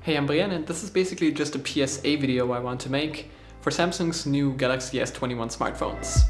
Hey, I'm Brian, and this is basically just a PSA video I want to make for Samsung's new Galaxy S21 smartphones.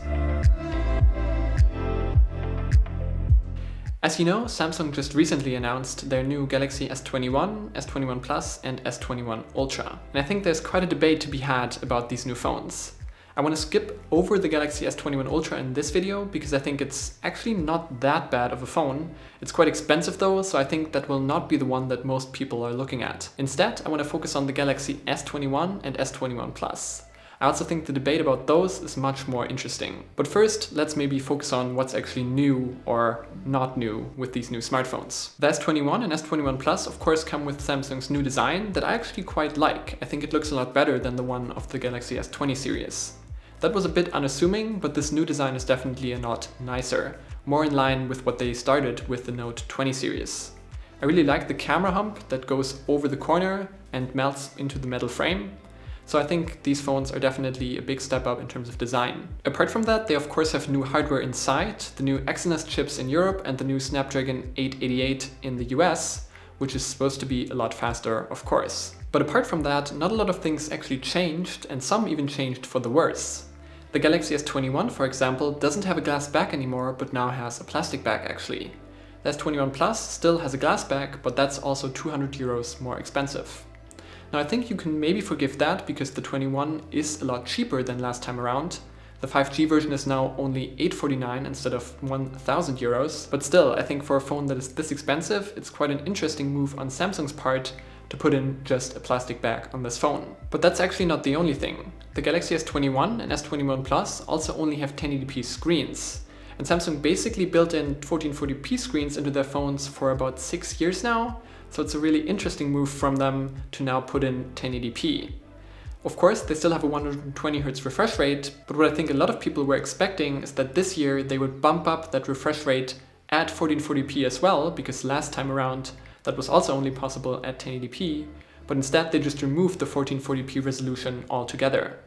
As you know, Samsung just recently announced their new Galaxy S21, S21 Plus, and S21 Ultra. And I think there's quite a debate to be had about these new phones. I want to skip over the Galaxy S21 Ultra in this video because I think it's actually not that bad of a phone. It's quite expensive though, so I think that will not be the one that most people are looking at. Instead, I want to focus on the Galaxy S21 and S21 Plus. I also think the debate about those is much more interesting. But first, let's maybe focus on what's actually new or not new with these new smartphones. The S21 and S21 Plus of course come with Samsung's new design that I actually quite like. I think it looks a lot better than the one of the Galaxy S20 series. That was a bit unassuming, but this new design is definitely a lot nicer, more in line with what they started with the Note 20 series. I really like the camera hump that goes over the corner and melts into the metal frame. So I think these phones are definitely a big step up in terms of design. Apart from that, they of course have new hardware inside, the new Exynos chips in Europe and the new Snapdragon 888 in the US, which is supposed to be a lot faster, of course. But apart from that, not a lot of things actually changed, and some even changed for the worse. The Galaxy S21, for example, doesn't have a glass back anymore, but now has a plastic back actually. The S21 Plus still has a glass back, but that's also 200 euros more expensive. Now I think you can maybe forgive that because the 21 is a lot cheaper than last time around. The 5G version is now only 849 instead of 1000 euros, but still I think for a phone that is this expensive, it's quite an interesting move on Samsung's part to put in just a plastic back on this phone. But that's actually not the only thing. The Galaxy S21 and S21 Plus also only have 1080p screens. And Samsung basically built in 1440p screens into their phones for about 6 years now, so it's a really interesting move from them to now put in 1080p. Of course, they still have a 120Hz refresh rate, but what I think a lot of people were expecting is that this year they would bump up that refresh rate at 1440p as well, because last time around that was also only possible at 1080p, but instead they just removed the 1440p resolution altogether.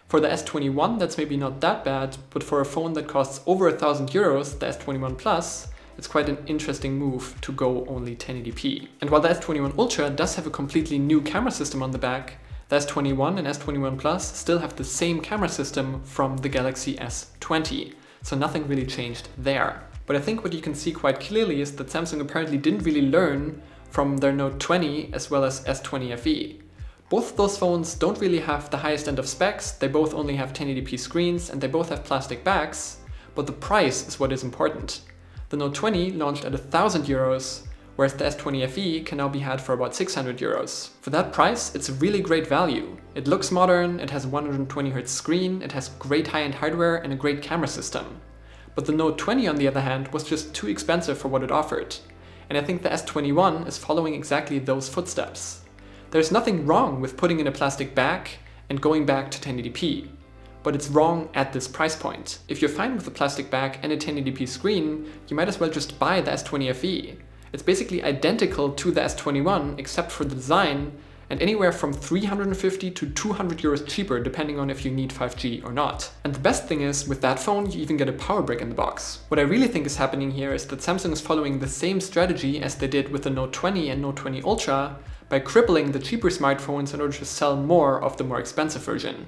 For the S21 that's maybe not that bad, but for a phone that costs over 1000 euros, the S21 Plus, it's quite an interesting move to go only 1080p. And while the S21 Ultra does have a completely new camera system on the back, the S21 and S21 Plus still have the same camera system from the Galaxy S20, so nothing really changed there. But I think what you can see quite clearly is that Samsung apparently didn't really learn from their Note 20 as well as S20 FE. Both of those phones don't really have the highest end of specs, they both only have 1080p screens and they both have plastic backs, but the price is what is important. The Note 20 launched at 1000 euros, whereas the S20 FE can now be had for about 600 euros. For that price, it's a really great value. It looks modern, it has a 120Hz screen, it has great high-end hardware and a great camera system. But the Note 20 on the other hand was just too expensive for what it offered. And I think the S21 is following exactly those footsteps. There's nothing wrong with putting in a plastic back and going back to 1080p, but it's wrong at this price point. If you're fine with a plastic back and a 1080p screen, you might as well just buy the S20 FE. It's basically identical to the S21 except for the design, and anywhere from 350 to 200 euros cheaper depending on if you need 5G or not. And the best thing is, with that phone you even get a power brick in the box. What I really think is happening here is that Samsung is following the same strategy as they did with the Note 20 and Note 20 Ultra by crippling the cheaper smartphones in order to sell more of the more expensive version.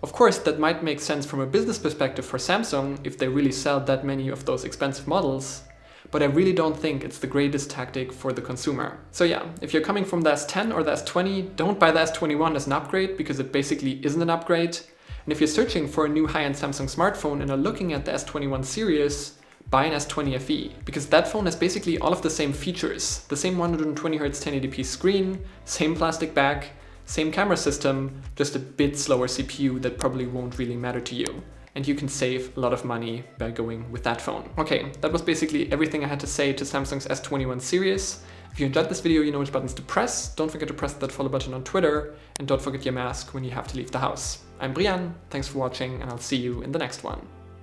Of course, that might make sense from a business perspective for Samsung if they really sell that many of those expensive models, but I really don't think it's the greatest tactic for the consumer. So yeah, if you're coming from the S10 or the S20, don't buy the S21 as an upgrade because it basically isn't an upgrade. And if you're searching for a new high-end Samsung smartphone and are looking at the S21 series, buy an S20 FE, because that phone has basically all of the same features. The same 120Hz 1080p screen, same plastic back, same camera system, just a bit slower CPU that probably won't really matter to you. And you can save a lot of money by going with that phone. Okay, that was basically everything I had to say to Samsung's S21 series. If you enjoyed this video, you know which buttons to press. Don't forget to press that follow button on Twitter, and don't forget your mask when you have to leave the house. I'm Brian, thanks for watching, and I'll see you in the next one.